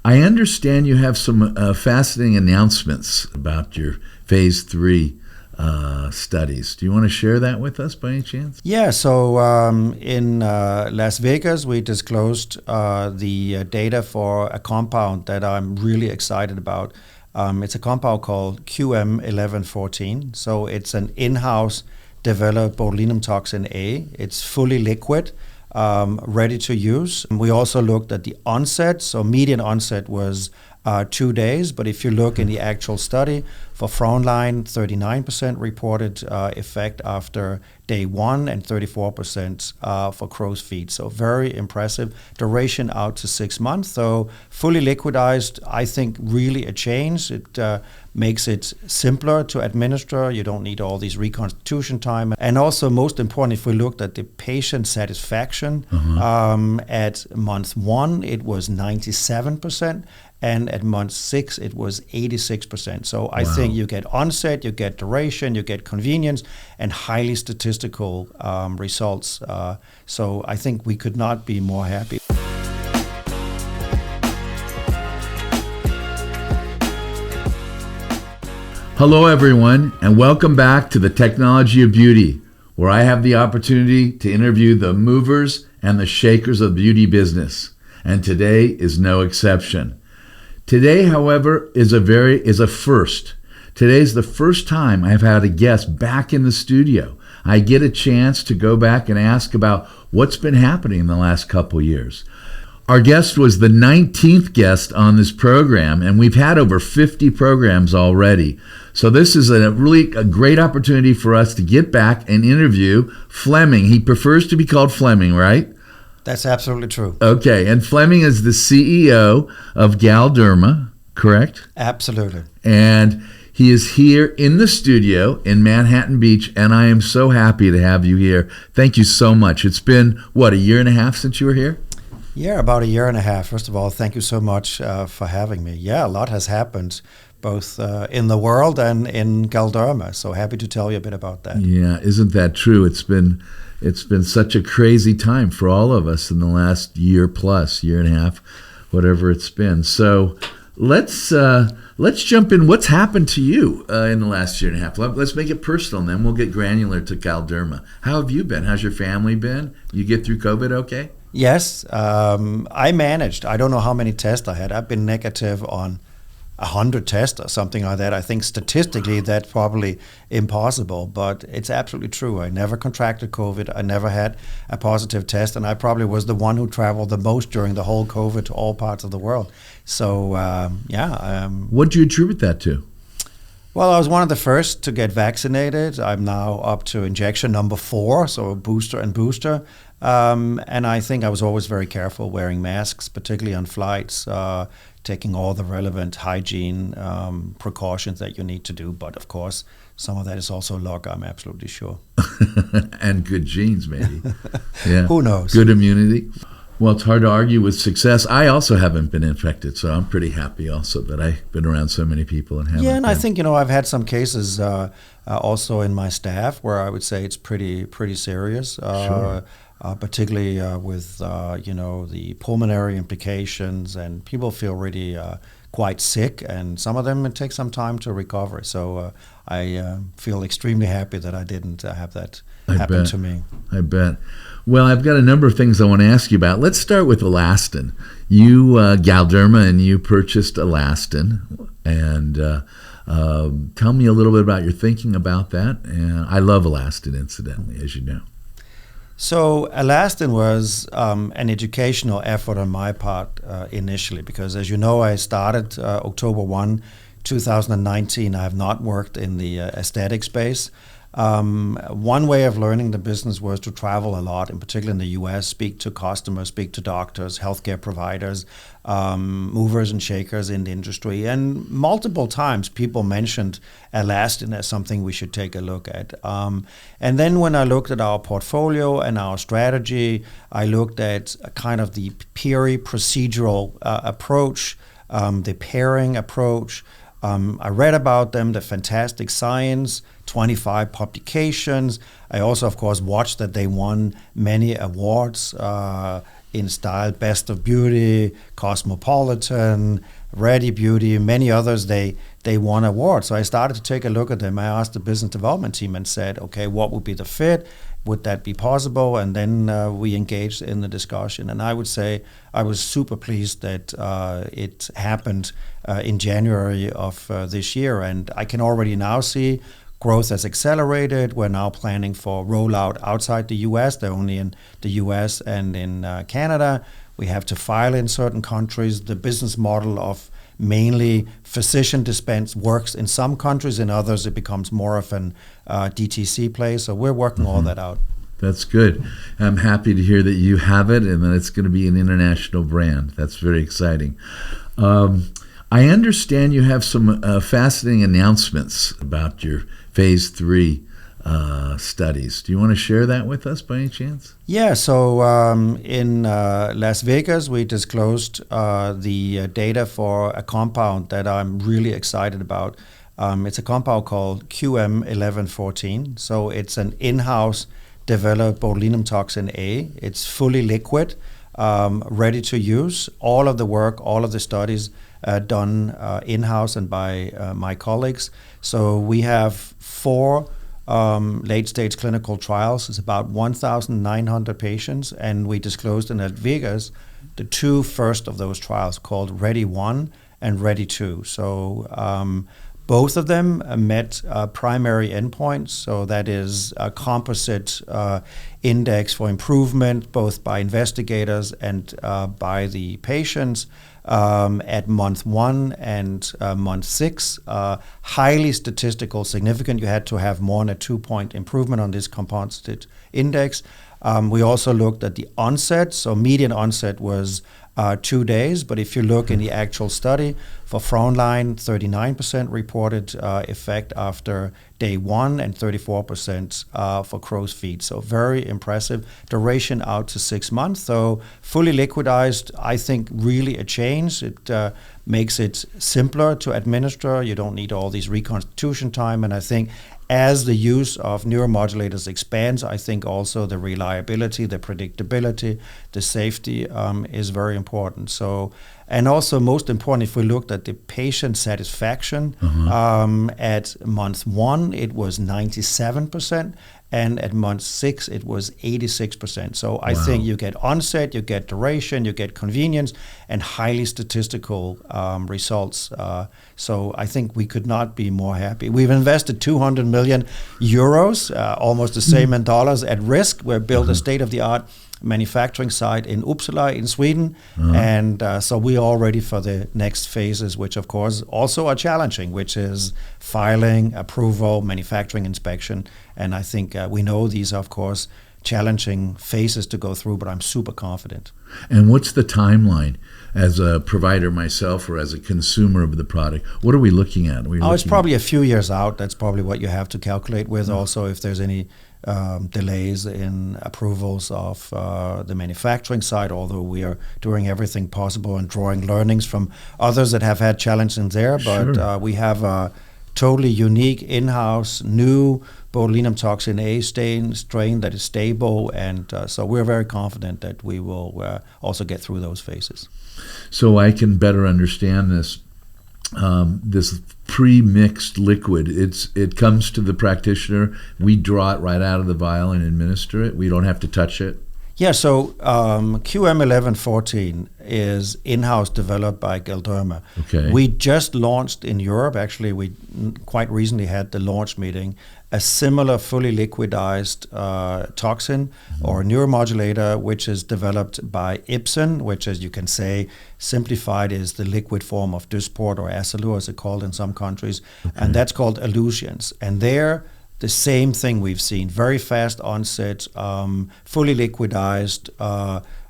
I understand you have some fascinating announcements about your phase 3 studies. Do you want to share that with us by any chance? Yeah, so in Las Vegas, we disclosed the data for a compound that I'm really excited about. It's a compound called QM1114. So it's an in-house developed botulinum toxin A. It's fully liquid, ready to use. We also looked at the onset. So median onset was 2 days, but if you look in the actual study for frontline, 39% reported effect after day 1 and 34% for crow's feet. So very impressive. Duration out to 6 months. So fully liquidized, I think really a change. It makes it simpler to administer. You don't need all these reconstitution time. And also most important, if we looked at the patient satisfaction, at month 1, it was 97%. And at month 6, it was 86%. So I think you get onset, you get duration, you get convenience, and highly statistical results. So I think we could not be more happy. Hello, everyone, and welcome back to the Technology of Beauty, where I have the opportunity to interview the movers and the shakers of the beauty business. And today is no exception. Today, however, is a first. Today's the first time I've had a guest back in the studio. I get a chance to go back and ask about what's been happening in the last couple years. Our guest was the 19th guest on this program, and we've had over 50 programs already. So this is a great opportunity for us to get back and interview Fleming. He prefers to be called Fleming, right? That's absolutely true. Okay, and Fleming is the CEO of Galderma, correct? Absolutely. And he is here in the studio in Manhattan Beach, and I am so happy to have you here. Thank you so much. It's been, a year and a half since you were here? Yeah, about a year and a half. First of all, thank you so much for having me. Yeah, a lot has happened, both in the world and in Galderma. So happy to tell you a bit about that. Yeah, isn't that true? It's been such a crazy time for all of us in the last year and a half, whatever it's been. So let's jump in. What's happened to you in the last year and a half? Let's make it personal, and then we'll get granular to Galderma. How have you been? How's your family been? You get through COVID okay? Yes, I managed. I don't know how many tests I had. I've been negative on 100 tests or something like that. I think statistically that's probably impossible, but it's absolutely true. I never contracted COVID. I never had a positive test, and I probably was the one who traveled the most during the whole COVID to all parts of the world. So, what do you attribute that to? Well, I was one of the first to get vaccinated. I'm now up to injection number 4, so booster and booster. And I think I was always very careful wearing masks, particularly on flights, taking all the relevant hygiene precautions that you need to do. But of course, some of that is also luck, I'm absolutely sure. And good genes, maybe. Yeah. Who knows? Good immunity. Well, it's hard to argue with success. I also haven't been infected, so I'm pretty happy also that I've been around so many people and haven't. Yeah, and I think, I've had some cases also in my staff where I would say it's pretty serious. Sure. Particularly with the pulmonary implications, and people feel really quite sick, and some of them it takes some time to recover. So I feel extremely happy that I didn't have that happen to me. I bet. Well, I've got a number of things I want to ask you about. Let's start with Elastin. You, Galderma, and you purchased Elastin, and tell me a little bit about your thinking about that. And I love Elastin, incidentally, as you know. So Elastin was an educational effort on my part initially, because as you know, I started October 1, 2019. I have not worked in the aesthetic space. One way of learning the business was to travel a lot, in particular in the US, speak to customers, speak to doctors, healthcare providers, movers and shakers in the industry. And multiple times people mentioned Elastin as something we should take a look at. And then when I looked at our portfolio and our strategy, I looked at kind of the peri-procedural approach, the pairing approach. I read about them, the fantastic science, 25 publications. I also, of course, watched that they won many awards in style. Best of Beauty, Cosmopolitan, Ready Beauty, many others, they won awards. So I started to take a look at them. I asked the business development team and said, okay, what would be the fit? Would that be possible? And then we engaged in the discussion. And I would say I was super pleased that it happened in January of this year. And I can already now see growth has accelerated. We're now planning for rollout outside the US. They're only in the US and in Canada. We have to file in certain countries. The business model of mainly physician dispense works in some countries. In others, it becomes more of an DTC play. So we're working all that out. That's good. I'm happy to hear that you have it and that it's going to be an international brand. That's very exciting. I understand you have some fascinating announcements about your phase 3 studies. Do you want to share that with us by any chance? Yeah, so in Las Vegas, we disclosed the data for a compound that I'm really excited about. It's a compound called QM1114. So it's an in-house developed botulinum toxin A. It's fully liquid, ready to use. All of the work, all of the studies done in-house and by my colleagues. So we have 4 late-stage clinical trials. It's about 1,900 patients, and we disclosed in Las Vegas the 2 first of those trials called Ready 1 and Ready 2. So both of them met primary endpoints, so that is a composite index for improvement, both by investigators and by the patients. At month 1 and month 6, highly statistical significant. You had to have more than a 2-point improvement on this composite index. We also looked at the onset, so median onset was 2 days, but if you look in the actual study, for frontline, 39% reported effect after day 1 and 34% for crow's feet. So very impressive. Duration out to 6 months. So fully liquidized, I think really a change. It makes it simpler to administer. You don't need all these reconstitution time. And I think as the use of neuromodulators expands, I think also the reliability, the predictability, the safety is very important. So, and also most important, if we looked at the patient satisfaction, at month 1, it was 97%. And at month 6, it was 86%. So I think you get onset, you get duration, you get convenience, and highly statistical results. So I think we could not be more happy. We've invested 200 million euros, almost the same in dollars, at risk. We've built a state-of-the-art manufacturing site in Uppsala in Sweden. And so we are all ready for the next phases, which of course also are challenging, which is filing, approval, manufacturing inspection. And I think we know these are, of course, challenging phases to go through, but I'm super confident. And what's the timeline as a provider myself or as a consumer of the product? What are we looking at? It's probably a few years out. That's probably what you have to calculate with. Also, if there's any delays in approvals of the manufacturing side, although we are doing everything possible and drawing learnings from others that have had challenges there. But we have a totally unique in-house new botulinum toxin A strain that is stable, and so we're very confident that we will also get through those phases. So I can better understand this. This pre-mixed liquid, it comes to the practitioner. We draw it right out of the vial and administer it. We don't have to touch it. Yeah, so QM1114 is in-house developed by Galderma. Okay. We just launched in Europe. Actually, we quite recently had the launch meeting, a similar fully liquidized toxin or neuromodulator, which is developed by Ipsen, which, as you can say, simplified is the liquid form of Dysport or Asalur, as it's called in some countries. And that's called Illusions. And there, the same thing we've seen, very fast onset, fully liquidized,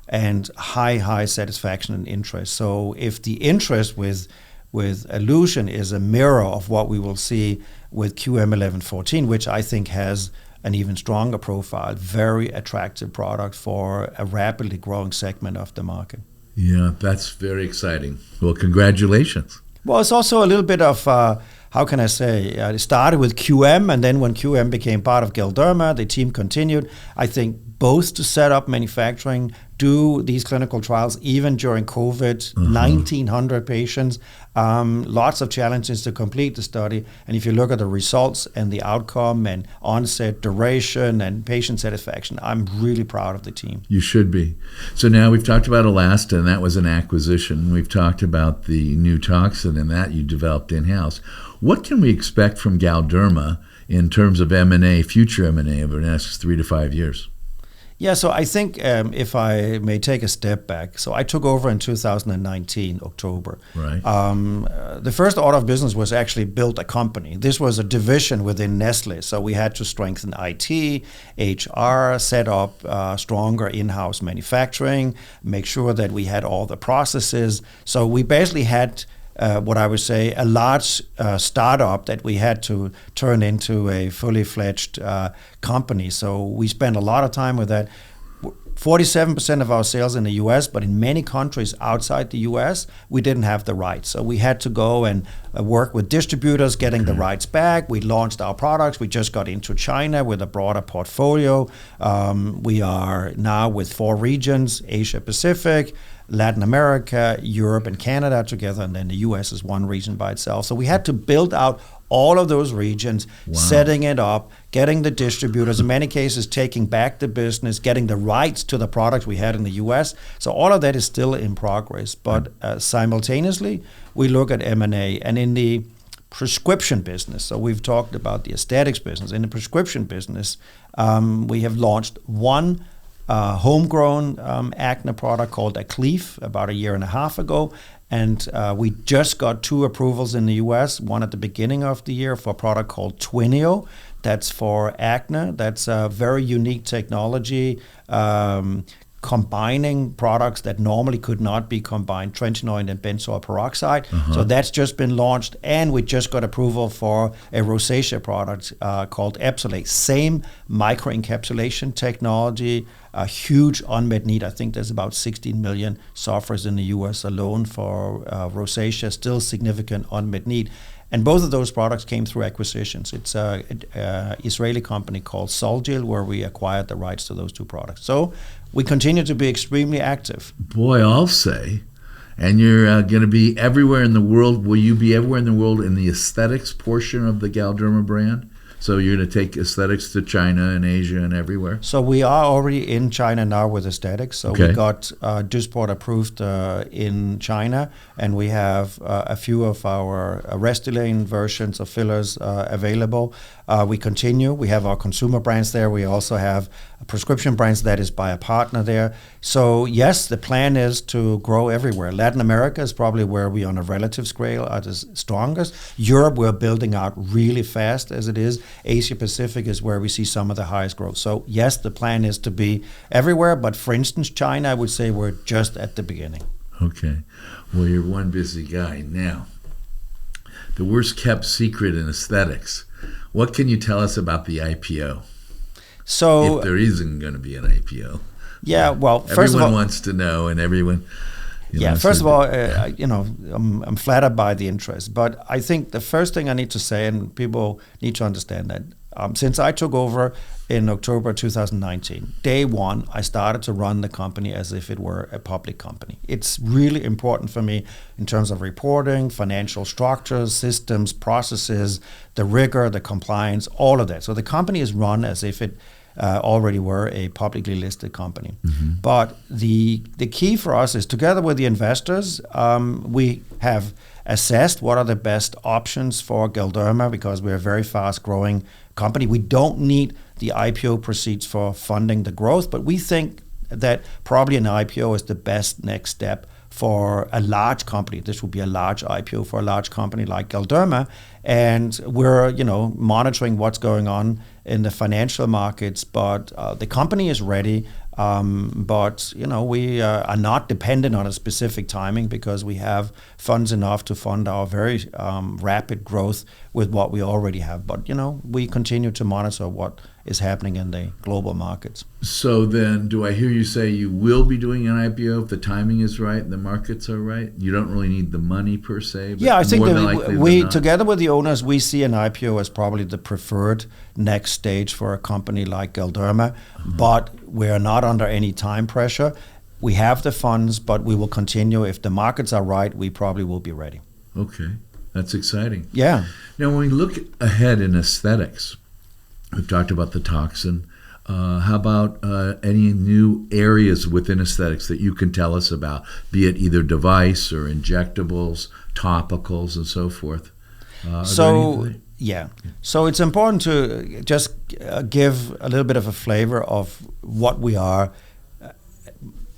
and high satisfaction and interest. So if the interest with Illusion is a mirror of what we will see with QM1114, which I think has an even stronger profile, very attractive product for a rapidly growing segment of the market. Yeah, that's very exciting. Well, congratulations. Well, it's also a little bit of, how can I say, it started with QM, and then when QM became part of Galderma, the team continued. I think both to set up manufacturing, do these clinical trials, even during COVID, 1,900 patients, lots of challenges to complete the study. And if you look at the results and the outcome and onset, duration, and patient satisfaction, I'm really proud of the team. You should be. So now we've talked about Elasta, and that was an acquisition. We've talked about the neurotoxin, and that you developed in-house. What can we expect from Galderma in terms of M&A, future M&A over the next 3 to 5 years? Yeah, so I think if I may take a step back, so I took over in 2019, October. Right. The first order of business was actually build a company. This was a division within Nestle, so we had to strengthen IT, HR, set up stronger in-house manufacturing, make sure that we had all the processes. So we basically had what I would say a large startup that we had to turn into a fully fledged company. So we spent a lot of time with that. 47% of our sales in the US, but in many countries outside the US, we didn't have the rights. So we had to go and work with distributors, getting the rights back. We launched our products. We just got into China with a broader portfolio. We are now with 4 regions, Asia Pacific, Latin America, Europe, and Canada together, and then the US is one region by itself. So we had to build out all of those regions, setting it up, getting the distributors, in many cases taking back the business, getting the rights to the products we had in the US. So all of that is still in progress. But simultaneously, we look at M&A. And in the prescription business, so we've talked about the aesthetics business. In the prescription business, we have launched one homegrown acne product called Acleve about 1.5 years ago. And we just got 2 approvals in the US, one at the beginning of the year for a product called Twinio. That's for acne. That's a very unique technology, combining products that normally could not be combined, tretinoin and benzoyl peroxide. So that's just been launched, and we just got approval for a rosacea product called Epsolate. Same microencapsulation technology, a huge unmet need. I think there's about 16 million sufferers in the US alone for rosacea, still significant unmet need. And both of those products came through acquisitions. It's an Israeli company called Solgil, where we acquired the rights to those 2 products. So we continue to be extremely active. Boy, I'll say. And you're going to be everywhere in the world. Will you be everywhere in the world in the aesthetics portion of the Galderma brand? So you're going to take aesthetics to China and Asia and everywhere? So we are already in China now with aesthetics. So we got Dysport approved in China, and we have a few of our Restylane versions of fillers available. We continue. We have our consumer brands there. We also have prescription brands that is by a partner there. So yes, the plan is to grow everywhere. Latin America is probably where we on a relative scale are the strongest. Europe, we're building out really fast as it is. Asia Pacific is where we see some of the highest growth. So yes, the plan is to be everywhere, but for instance, China, I would say we're just at the beginning. Okay. Well, you're one busy guy. Now, the worst kept secret in aesthetics. What can you tell us about the IPO? So, if there isn't going to be an IPO. Yeah, well, first everyone of all, wants to know, and everyone. First of all, I'm flattered by the interest, but I think the first thing I need to say, and people need to understand that, since I took over in October 2019, day one, I started to run the company as if it were a public company. It's really important for me in terms of reporting, financial structures, systems, processes, the rigor, the compliance, all of that. So the company is run as if it already were a publicly listed company. But the key for us is, together with the investors, we have assessed what are the best options for Galderma, because we're a very fast growing company. We don't need the IPO proceeds for funding the growth, but we think that probably an IPO is the best next step for a large company. This would be a large IPO for a large company like Galderma, and we're monitoring what's going on in the financial markets. But the company is ready. But we are not dependent on a specific timing, because we have funds enough to fund our very rapid growth with what we already have. But we continue to monitor what is happening in the global markets. So then, do I hear you say you will be doing an IPO if the timing is right and the markets are right? You don't really need the money per se, but yeah, I think more that than likely we than not. together with the owners, we see an IPO as probably the preferred next stage for a company like Galderma, but we are not under any time pressure. We have the funds, but we will continue. If the markets are right, we probably will be ready. Okay, that's exciting. Yeah. Now, when we look ahead in aesthetics, we've talked about the toxin. How about any new areas within aesthetics that you can tell us about, be it either device or injectables, topicals, and so forth? So it's important to just give a little bit of a flavor of what we are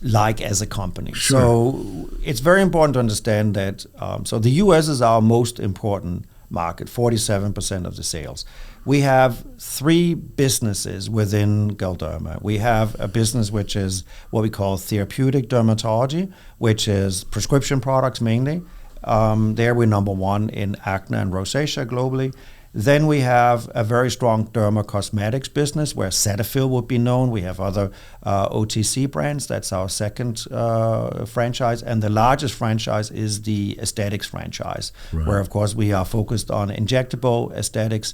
like as a company. Sure. So it's very important to understand that, so the US is our most important market, 47% of the sales. We have 3 businesses within Galderma. We have a business which is what we call therapeutic dermatology, which is prescription products mainly. There we're number 1 in acne and rosacea globally. Then we have a very strong derma cosmetics business where Cetaphil would be known. We have other OTC brands. That's our second franchise. And the largest franchise is the aesthetics franchise, where, of course, we are focused on injectable aesthetics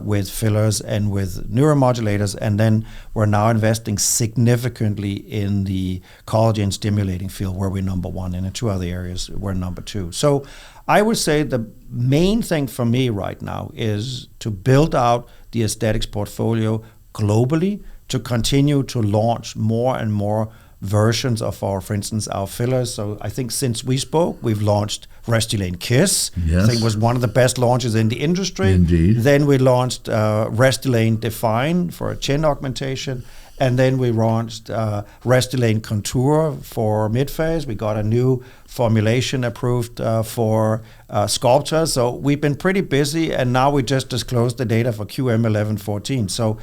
with fillers and with neuromodulators. And then we're now investing significantly in the collagen stimulating field, where we're number 1. And in 2 other areas, we're number 2. So I would say the main thing for me right now is to build out the aesthetics portfolio globally, to continue to launch more and more versions of for instance, our fillers. So I think since we spoke, we've launched Restylane Kiss. Yes. I think it was one of the best launches in the industry. Indeed. Then we launched Restylane Define for a chin augmentation. And then we launched Restylane Contour for mid-phase. We got a new formulation approved for Sculpture. So we've been pretty busy, and now we just disclosed the data for QM1114. So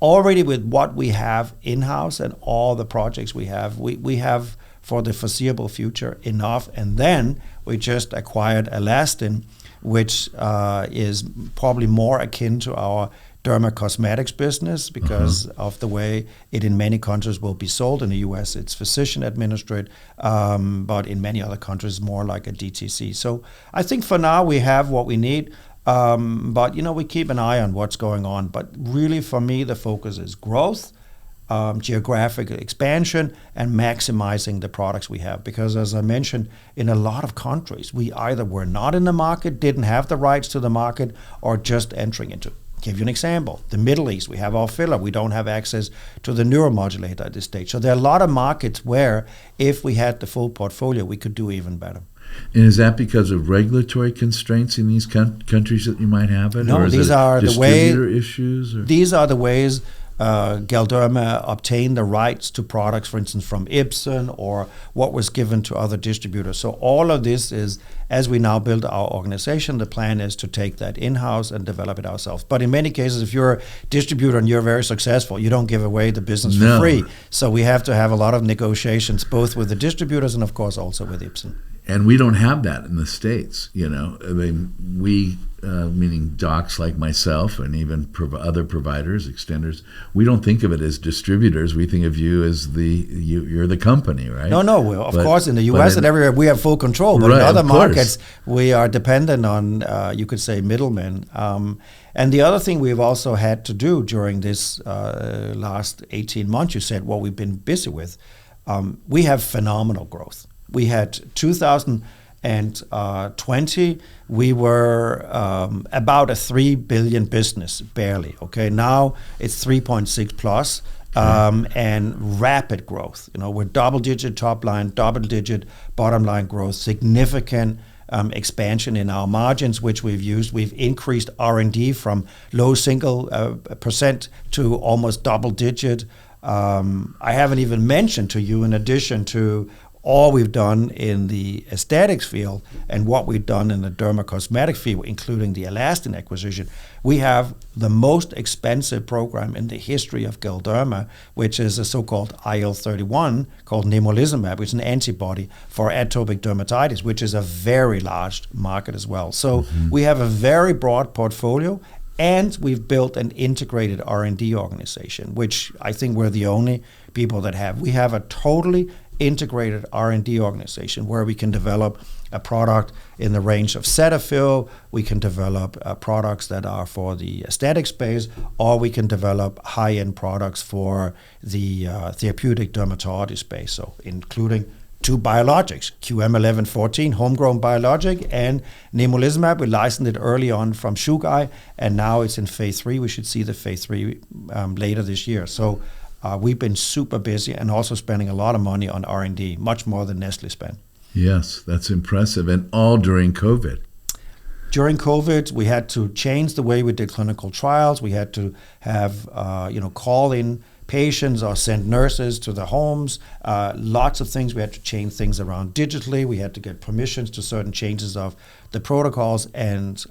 already with what we have in-house and all the projects we have for the foreseeable future enough. And then we just acquired Elastin, which is probably more akin to our derma cosmetics business because of the way it in many countries will be sold. In the US, it's physician administered, but in many other countries, more like a DTC. So I think for now we have what we need, but we keep an eye on what's going on. But really for me, the focus is growth, geographic expansion, and maximizing the products we have. Because as I mentioned, in a lot of countries, we either were not in the market, didn't have the rights to the market, or just entering into. Give you an example. The Middle East, we have our filler. We don't have access to the neuromodulator at this stage. So there are a lot of markets where if we had the full portfolio, we could do even better. And is that because of regulatory constraints in these countries that you might have it? No, or is these it are the distributor issues? Or? These are the ways Galderma obtained the rights to products, for instance, from Ipsen or what was given to other distributors. So all of this is, as we now build our organization, the plan is to take that in-house and develop it ourselves. But in many cases, if you're a distributor and you're very successful, you don't give away the business for free. So we have to have a lot of negotiations, both with the distributors and, of course, also with Ipsen. And we don't have that in the States, I mean, we, meaning docs like myself and even other providers, extenders, we don't think of it as distributors. We think of you as you're the company, right? No. Of course, in the U.S. and everywhere, we have full control. But in other markets, we are dependent on, you could say, middlemen. And the other thing we've also had to do during this last 18 months, you said, what we've been busy with, we have phenomenal growth. We had 2020, we were about a 3 billion business, barely. Okay, now it's 3.6 plus, and rapid growth. We're double-digit top line, double-digit bottom line growth, significant expansion in our margins, which we've used. We've increased R&D from low single percent to almost double-digit. I haven't even mentioned to you, in addition to all we've done in the aesthetics field and what we've done in the dermacosmetic field, including the Elastin acquisition, we have the most expensive program in the history of Galderma, which is a so-called IL-31 called nemolizumab, which is an antibody for atopic dermatitis, which is a very large market as well. So we have a very broad portfolio, And we've built an integrated R&D organization, which I think we're the only people that have. We have a totally integrated R&D organization where we can develop a product in the range of Cetaphil, we can develop products that are for the aesthetic space, or we can develop high-end products for the therapeutic dermatology space, so including 2 biologics, QM1114, homegrown biologic, and nemolizumab. We licensed it early on from Chugai, and now it's in phase 3. We should see the phase 3 later this year. So we've been super busy and also spending a lot of money on R&D, much more than Nestle spent. Yes, that's impressive, and all during COVID. During COVID, we had to change the way we did clinical trials. We had to have, call in patients or send nurses to the homes. Lots of things. We had to change things around digitally. We had to get permissions to certain changes of the protocols, and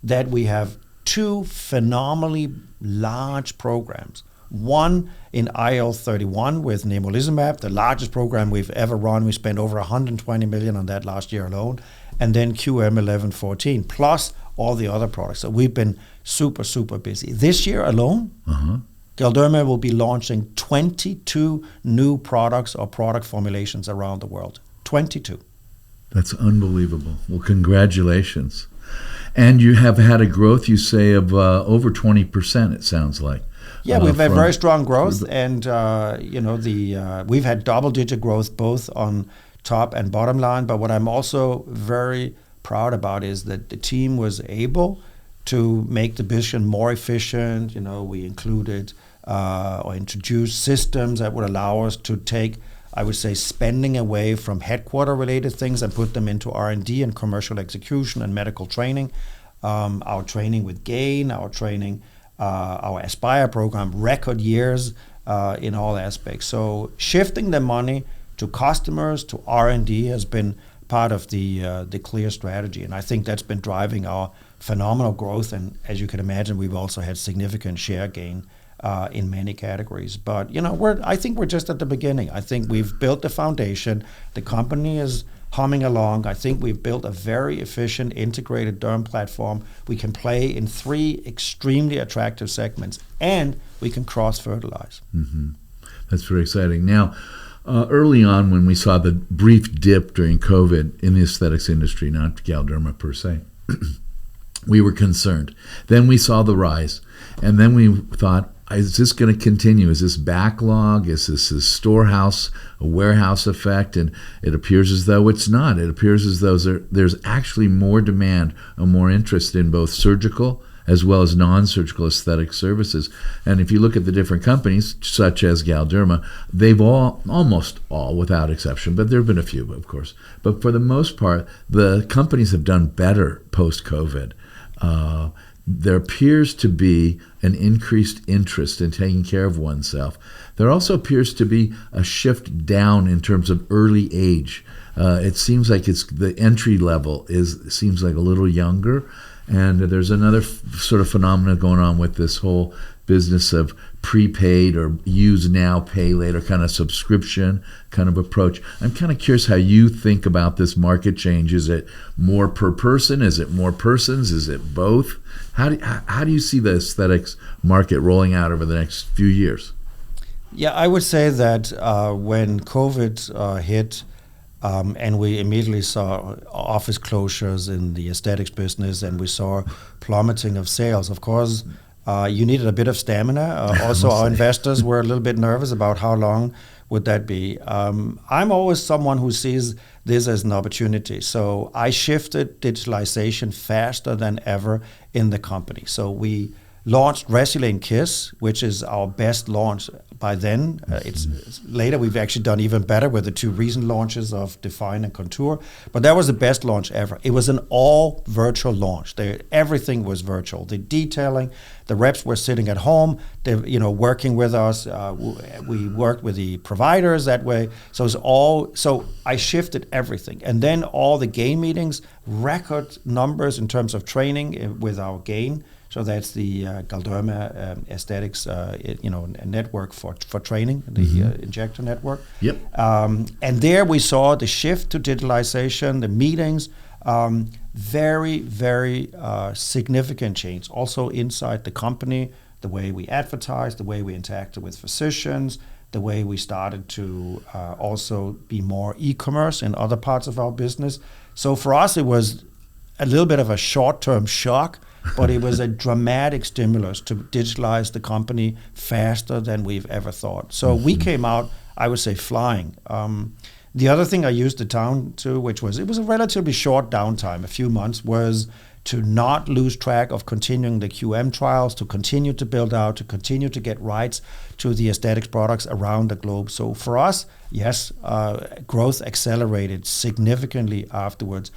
that we have 2 phenomenally large programs. One in IL-31 with nemolizumab, the largest program we've ever run. We spent over $120 million on that last year alone. And then QM1114, plus all the other products. So we've been super, super busy. This year alone, Galderma will be launching 22 new products or product formulations around the world. 22. That's unbelievable. Well, congratulations. And you have had a growth, you say, of over 20%, it sounds like. Yeah, we've had very strong growth, and we've had double-digit growth both on top and bottom line. But what I'm also very proud about is that the team was able to make the business more efficient. We included or introduced systems that would allow us to take, I would say, spending away from headquarter-related things and put them into R&D and commercial execution and medical training. Our training with GAIN, our Aspire program, record years in all aspects. So shifting the money to customers, to R&D has been part of the clear strategy. And I think that's been driving our phenomenal growth. And as you can imagine, we've also had significant share gain in many categories. But, I think we're just at the beginning. I think we've built the foundation. The company is humming along. I think we've built a very efficient, integrated derm platform. We can play in 3 extremely attractive segments, and we can cross-fertilize. Mm-hmm. That's very exciting. Now, early on when we saw the brief dip during COVID in the aesthetics industry, not Galderma per se, we were concerned. Then we saw the rise, and then we thought, is this going to continue? Is this backlog? Is this a storehouse, a warehouse effect? And it appears as though it's not. It appears as though there's actually more demand or more interest in both surgical as well as non-surgical aesthetic services. And if you look at the different companies, such as Galderma, they've almost all, without exception, but there have been a few, of course. But for the most part, the companies have done better post-COVID. There appears to be an increased interest in taking care of oneself. There also appears to be a shift down in terms of early age. It seems like the entry level seems like a little younger, and there's another sort of phenomenon going on with this whole business of prepaid or use now, pay later kind of subscription kind of approach. I'm kind of curious how you think about this market change. Is it more per person? Is it more persons? Is it both? How do you see the aesthetics market rolling out over the next few years? Yeah, I would say that when COVID hit, and we immediately saw office closures in the aesthetics business, and we saw plummeting of sales. Of course, you needed a bit of stamina. Also, our investors were a little bit nervous about how long would that be. I'm always someone who sees this as an opportunity. So I shifted digitalization faster than ever in the company. So we launched Restylane Kiss, which is our best launch by then. Later we've actually done even better with the 2 recent launches of Define and Contour, but that was the best launch ever. It was an all virtual launch. Everything was virtual. The detailing, the reps were sitting at home, working with us. We worked with the providers that way. So I shifted everything, and then all the GAIN meetings, record numbers in terms of training with our GAIN. So that's the Galderma Aesthetics, network for training, the injector network. Yep. And there we saw the shift to digitalization, the meetings, Very, very significant change. Also inside the company, the way we advertise, the way we interacted with physicians, the way we started to also be more e-commerce in other parts of our business. So for us, it was a little bit of a short-term shock, but it was a dramatic stimulus to digitalize the company faster than we've ever thought. So we came out, I would say, flying. The other thing I used the town to, it was a relatively short downtime, a few months, was to not lose track of continuing the QM trials, to continue to build out, to continue to get rights to the aesthetics products around the globe. So for us, yes, growth accelerated significantly afterwards.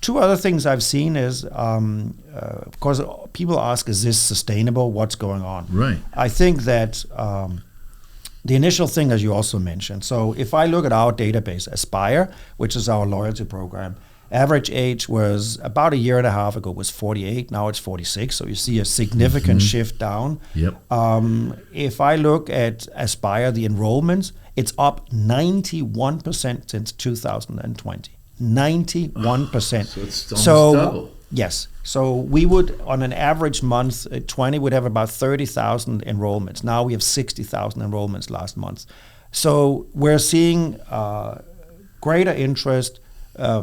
Two other things I've seen is, of course, people ask, is this sustainable? What's going on? Right. I think that the initial thing, as you also mentioned, so if I look at our database, Aspire, which is our loyalty program, average age was about a year and a half ago was 48. Now it's 46. So you see a significant shift down. Yep. If I look at Aspire, the enrollments, it's up 91% since 2020. 91%. So it's almost double. Yes. So we would, on an average month, 20 would have about 30,000 enrollments. Now we have 60,000 enrollments last month. So we're seeing greater interest,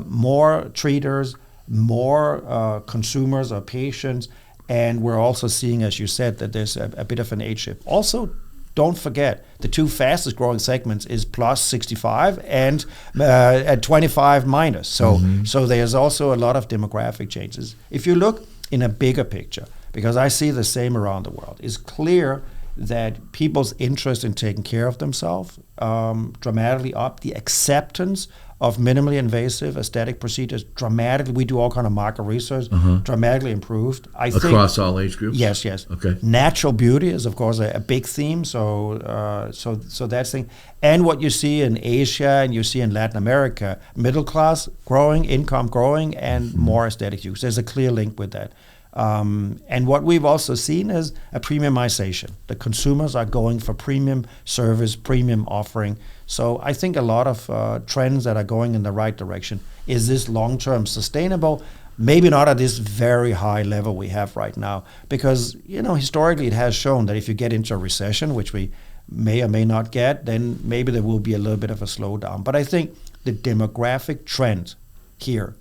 more treaters, more consumers or patients, and we're also seeing, as you said, that there's a bit of an age shift. Also, don't forget, the two fastest growing segments is plus 65 and at 25 minus. So there's also a lot of demographic changes. If you look in a bigger picture, because I see the same around the world, it's clear that people's interest in taking care of themselves dramatically up. The acceptance of minimally invasive aesthetic procedures dramatically, we do all kind of market research, dramatically improved. I think across all age groups? Yes. Okay. Natural beauty is, of course, a big theme. So that's thing. And what you see in Asia and you see in Latin America, middle class growing, income growing, and more aesthetic use. There's a clear link with that. And what we've also seen is a premiumization. The consumers are going for premium service, premium offering. So I think a lot of trends that are going in the right direction. Is this long-term sustainable? Maybe not at this very high level we have right now, because historically it has shown that if you get into a recession, which we may or may not get, then maybe there will be a little bit of a slowdown. But I think the demographic trend here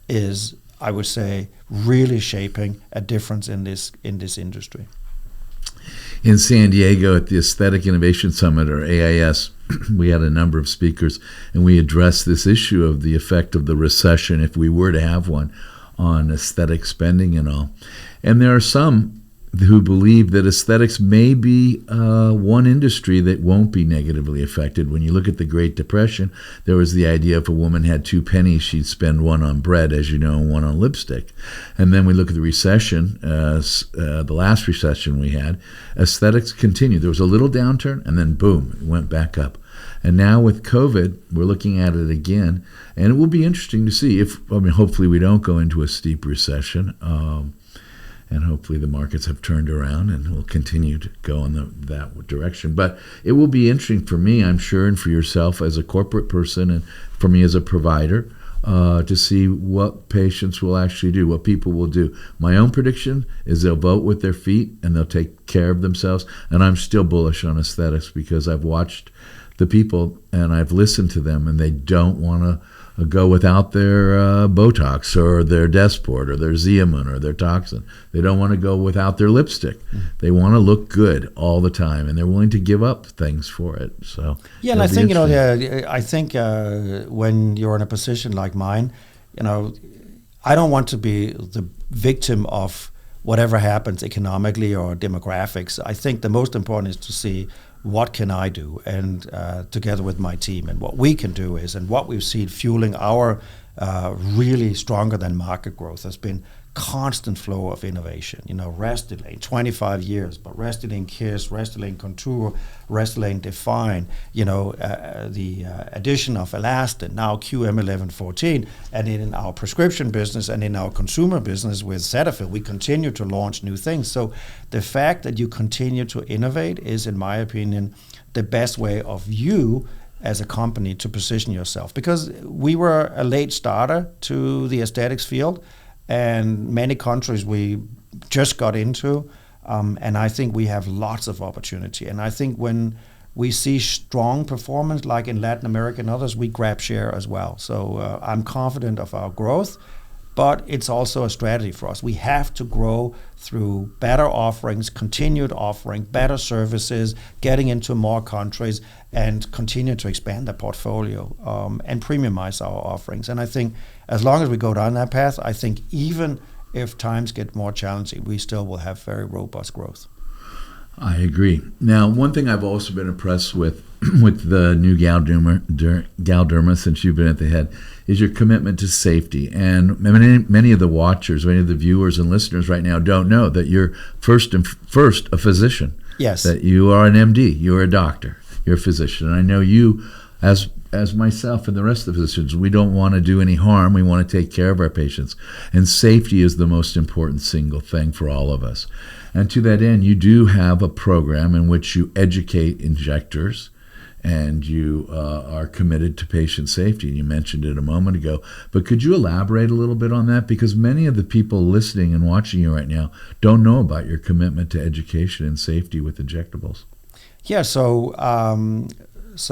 is, I would say, really shaping a difference in this industry. In San Diego at the Aesthetic Innovation Summit, or AIS, we had a number of speakers, and we addressed this issue of the effect of the recession, if we were to have one, on aesthetic spending and all. And there are some who believe that aesthetics may be one industry that won't be negatively affected. When you look at the Great Depression, there was the idea if a woman had 2 pennies, she'd spend one on bread, as you know, and one on lipstick. And then we look at the recession, the last recession we had, aesthetics continued. There was a little downturn, and then boom, it went back up. And now with COVID, we're looking at it again, and it will be interesting to see hopefully we don't go into a steep recession. And hopefully the markets have turned around and will continue to go in that direction. But it will be interesting for me, I'm sure, and for yourself as a corporate person and for me as a provider, to see what patients will actually do, what people will do. My own prediction is they'll vote with their feet and they'll take care of themselves. And I'm still bullish on aesthetics because I've watched the people and I've listened to them, and they don't want to go without their Botox or their Dysport or their Xeomin or their toxin. They don't want to go without their lipstick. They want to look good all the time, and they're willing to give up things for it. So yeah, and I think when you're in a position like mine, I don't want to be the victim of whatever happens economically or demographics. I think the most important is to see what can I do, and together with my team, and what we can do is, and what we've seen fueling our really stronger than market growth has been constant flow of innovation. Restylane, 25 years, but Restylane Kiss, Restylane Contour, Restylane Define, the addition of Elastin, now QM1114, and in our prescription business and in our consumer business with Cetaphil, we continue to launch new things. So the fact that you continue to innovate is, in my opinion, the best way of you as a company to position yourself, because we were a late starter to the aesthetics field, and many countries we just got into, and I think we have lots of opportunity. And I think when we see strong performance like in Latin America and others, we grab share as well. So I'm confident of our growth, but it's also a strategy for us. We have to grow through better offerings, continued offering, better services, getting into more countries, and continue to expand the portfolio and premiumize our offerings. And I think as long as we go down that path, I think even if times get more challenging, we still will have very robust growth. I agree. Now, one thing I've also been impressed with the new Galderma, since you've been at the head, is your commitment to safety. And many of the watchers, many of the viewers and listeners right now don't know that you're first a physician. Yes. That you are an MD, you're a doctor, you're a physician. And I know you, as myself and the rest of the physicians, we don't want to do any harm. We want to take care of our patients. And safety is the most important single thing for all of us. And to that end, you do have a program in which you educate injectors, and you are committed to patient safety. You mentioned it a moment ago, but could you elaborate a little bit on that? Because many of the people listening and watching you right now don't know about your commitment to education and safety with injectables. Yeah, so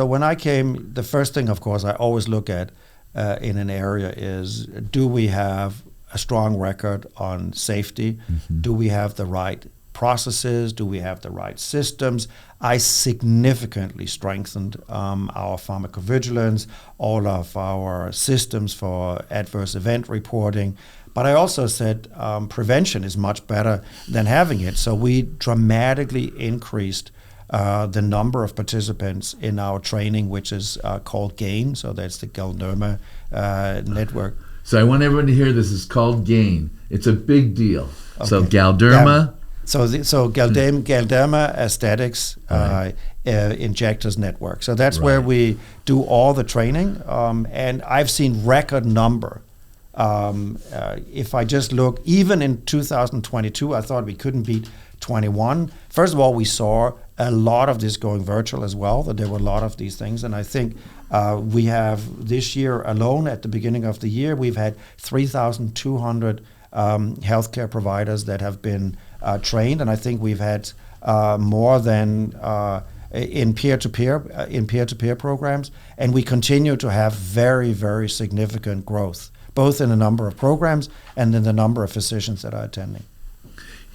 when I came, the first thing, of course, I always look at in an area is, do we have a strong record on safety? Mm-hmm. Do we have the right processes? Do we have the right systems? I significantly strengthened our pharmacovigilance, all of our systems for adverse event reporting. But I also said prevention is much better than having it. So we dramatically increased the number of participants in our training, which is called GAIN. So that's the Galderma network. So I want everyone to hear this. It's called GAIN. It's a big deal. Okay. So Galderma. Yeah. So Galderma Aesthetics Injectors Network. So that's where we do all the training. And I've seen record number. If I just look, even in 2022, I thought we couldn't beat 21. First of all, we saw a lot of this going virtual as well, that there were a lot of these things. And I think we have this year alone, at the beginning of the year, we've had 3,200 healthcare providers that have been trained. And I think we've had more than in peer-to-peer programs. And we continue to have very, very significant growth, both in the number of programs and in the number of physicians that are attending.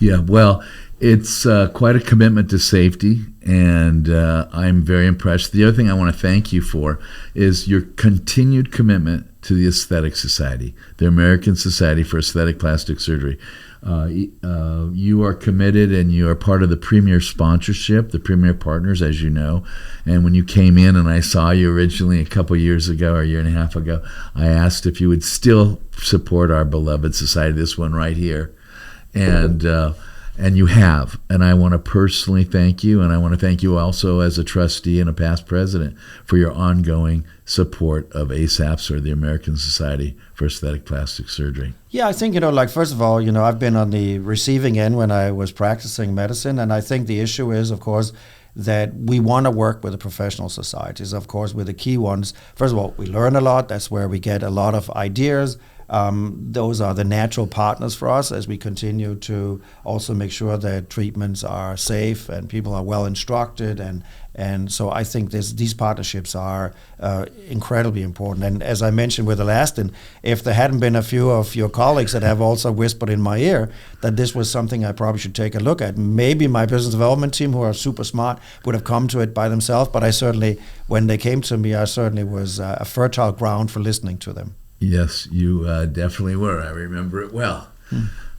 Yeah, well, it's quite a commitment to safety, and I'm very impressed. The other thing I want to thank you for is your continued commitment to the Aesthetic Society, the American Society for Aesthetic Plastic Surgery. You are committed, and you are part of the premier sponsorship, the premier partners, as you know. And when you came in and I saw you originally a couple years ago or a year and a half ago, I asked if you would still support our beloved society, this one right here. And you have, and I want to personally thank you, and I want to thank you also as a trustee and a past president for your ongoing support of ASAPS, or the American Society for Aesthetic Plastic Surgery. Yeah, I think, first of all, I've been on the receiving end when I was practicing medicine, and I think the issue is, of course, that we want to work with the professional societies, of course, with the key ones. First of all, we learn a lot. That's where we get a lot of ideas. Those are the natural partners for us as we continue to also make sure that treatments are safe and people are well instructed. And so I think these partnerships are incredibly important. And as I mentioned with Elastin, if there hadn't been a few of your colleagues that have also whispered in my ear that this was something I probably should take a look at, maybe my business development team, who are super smart, would have come to it by themselves. But I certainly, when they came to me, I certainly was a fertile ground for listening to them. Yes, you definitely were. I remember it well.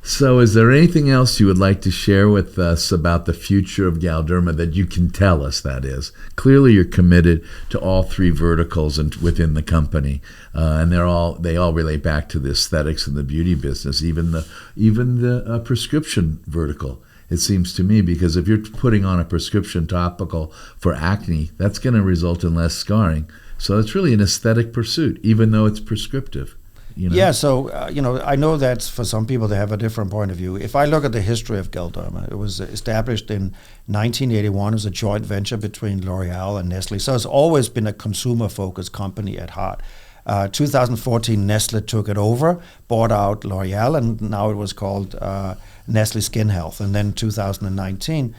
So is there anything else you would like to share with us about the future of Galderma that you can tell us, that is? Clearly you're committed to all three verticals within the company, and they all relate back to the aesthetics and the beauty business, even the prescription vertical, it seems to me, because if you're putting on a prescription topical for acne, that's going to result in less scarring. So it's really an aesthetic pursuit, even though it's prescriptive. Yeah, so I know that for some people they have a different point of view. If I look at the history of Galderma, it was established in 1981 as a joint venture between L'Oreal and Nestle. So it's always been a consumer-focused company at heart. 2014, Nestle took it over, bought out L'Oreal, and now it was called Nestle Skin Health. And then 2019,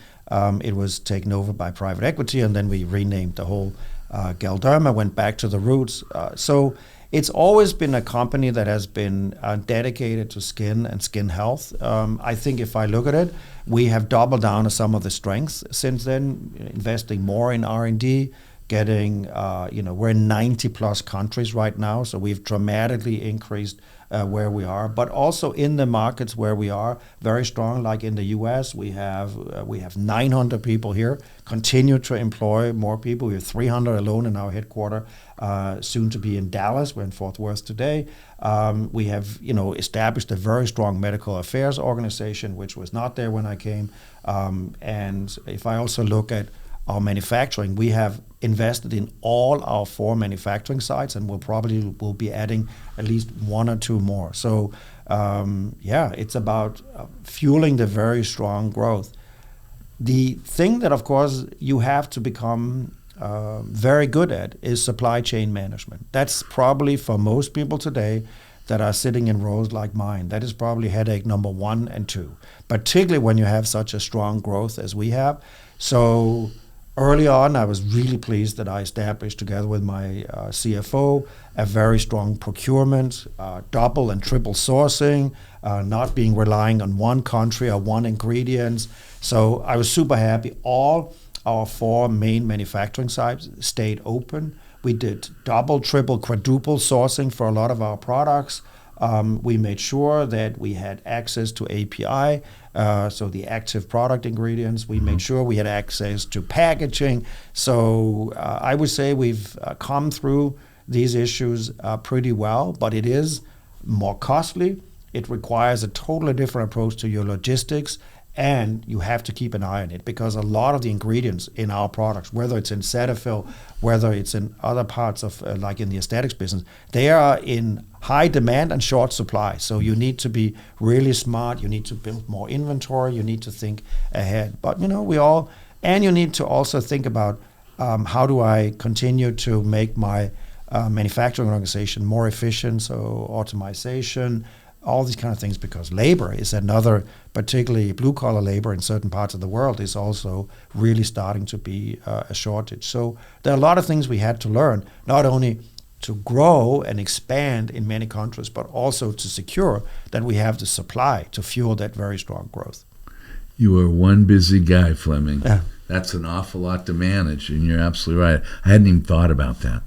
it was taken over by private equity, and then we renamed the whole Galderma, went back to the roots. So it's always been a company that has been dedicated to skin and skin health. I think if I look at it, we have doubled down on some of the strengths since then, investing more in R&D, getting, we're in 90 plus countries right now, so we've dramatically increased where we are, but also in the markets where we are very strong, like in the US, we have 900 people here, continue to employ more people. We have 300 alone in our headquarters, soon to be in Dallas. We're in Fort Worth today. We have, established a very strong medical affairs organization, which was not there when I came. And if I also look at our manufacturing, we have invested in all our 4 manufacturing sites, and we'll be adding at least 1 or 2 more. So it's about fueling the very strong growth. The thing that, of course, you have to become very good at is supply chain management. That's probably for most people today that are sitting in roles like mine. That is probably headache number 1 and 2, particularly when you have such a strong growth as we have. So early on, I was really pleased that I established, together with my CFO, a very strong procurement, double and triple sourcing, not being relying on one country or one ingredient. So I was super happy. All our 4 main manufacturing sites stayed open. We did double, triple, quadruple sourcing for a lot of our products. We made sure that we had access to API, so the active product ingredients. We made sure we had access to packaging. So I would say we've come through these issues pretty well, but it is more costly. It requires a totally different approach to your logistics, and you have to keep an eye on it, because a lot of the ingredients in our products, whether it's in Cetaphil, whether it's in other parts of, like in the aesthetics business, they are in high demand and short supply. So you need to be really smart. You need to build more inventory. You need to think ahead. But you need to also think about how do I continue to make my manufacturing organization more efficient, so automation, all these kind of things, because labor is another, particularly blue-collar labor in certain parts of the world, is also really starting to be a shortage. So there are a lot of things we had to learn, not only to grow and expand in many countries, but also to secure that we have the supply to fuel that very strong growth. You are one busy guy, Fleming. Yeah. That's an awful lot to manage, and you're absolutely right. I hadn't even thought about that,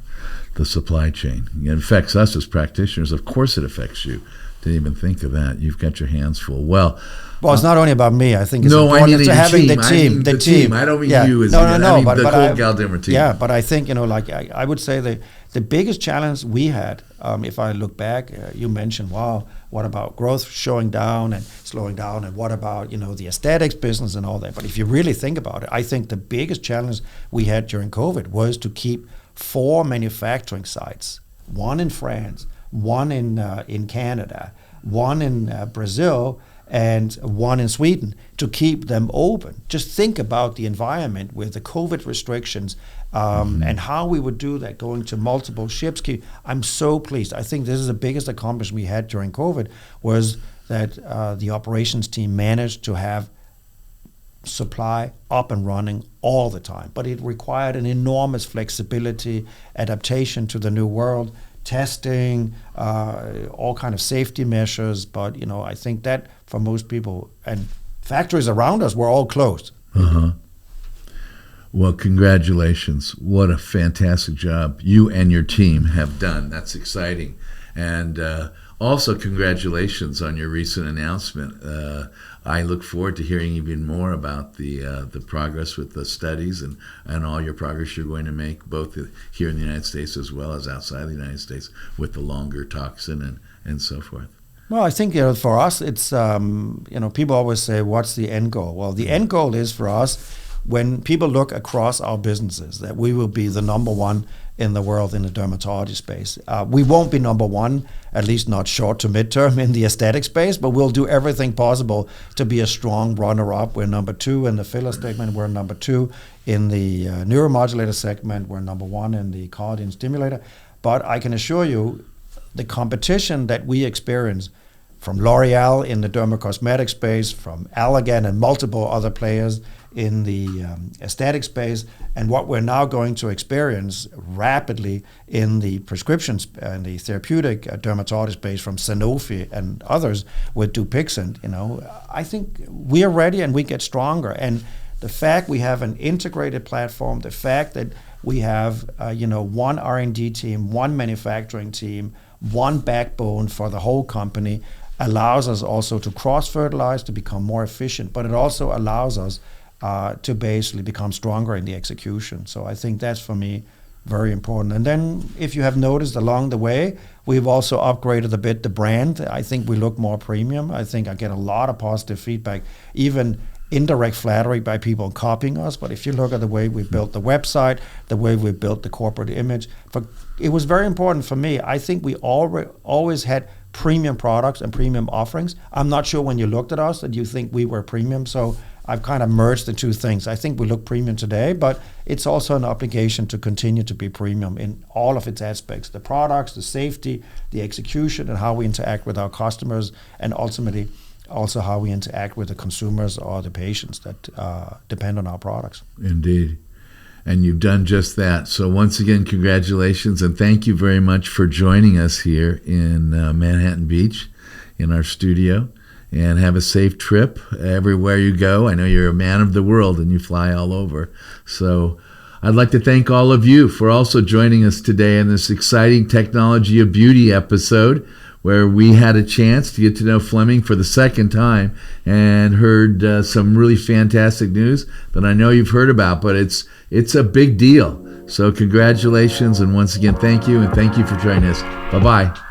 the supply chain. It affects us as practitioners. Of course it affects you. Didn't even think of that. You've got your hands full. Well, it's not only about me. I think it's important to having the team. The team. I don't mean you as I mean the whole Galderma team. Yeah, but I think, I would say the biggest challenge we had, if I look back, you mentioned, what about growth slowing down, and what about, the aesthetics business and all that. But if you really think about it, I think the biggest challenge we had during COVID was to keep 4 manufacturing sites, 1 in France, 1 in Canada, 1 in Brazil, and 1 in Sweden, to keep them open. Just think about the environment with the COVID restrictions, and how we would do that, going to multiple ships. I'm so pleased. I think this is the biggest accomplishment we had during COVID, was that the operations team managed to have supply up and running all the time. But it required an enormous flexibility, adaptation to the new world, testing, all kind of safety measures. But I think that for most people, and factories around us were all closed. Well, congratulations. What a fantastic job you and your team have done. That's exciting. And also congratulations on your recent announcement. I look forward to hearing even more about the progress with the studies and all your progress you're going to make, both here in the United States as well as outside the United States, with the longer toxin and so forth. Well, I think for us, it's people always say, "What's the end goal?" Well, the end goal is for us, when people look across our businesses, that we will be the number 1 in the world in the dermatology space. We won't be number one, at least not short to midterm in the aesthetic space, but we'll do everything possible to be a strong runner-up. We're number 2 in the filler segment. We're number 2 in the neuromodulator segment. We're number 1 in the collagen stimulator. But I can assure you, the competition that we experience from L'Oreal in the dermocosmetic space, from Allergan and multiple other players in the aesthetic space, and what we're now going to experience rapidly in the prescriptions and the therapeutic dermatology space from Sanofi and others with Dupixent, I think we are ready and we get stronger. And the fact we have an integrated platform, the fact that we have one R&D team, one manufacturing team, one backbone for the whole company allows us also to cross-fertilize, to become more efficient, but it also allows us to basically become stronger in the execution. So I think that's, for me, very important. And then if you have noticed along the way, we've also upgraded a bit the brand. I think we look more premium. I think I get a lot of positive feedback, even indirect flattery by people copying us. But if you look at the way we built the website, the way we built the corporate image, it was very important for me. I think we always had premium products and premium offerings. I'm not sure when you looked at us that you think we were premium. So I've kind of merged the two things. I think we look premium today, but it's also an obligation to continue to be premium in all of its aspects, the products, the safety, the execution, and how we interact with our customers, and ultimately also how we interact with the consumers or the patients that depend on our products. Indeed. And you've done just that. So once again, congratulations, and thank you very much for joining us here in Manhattan Beach in our studio. And have a safe trip everywhere you go. I know you're a man of the world and you fly all over. So I'd like to thank all of you for also joining us today in this exciting Technology of Beauty episode, where we had a chance to get to know Fleming for the second time and heard some really fantastic news that I know you've heard about, but it's a big deal. So congratulations, and once again, thank you, and thank you for joining us. Bye-bye.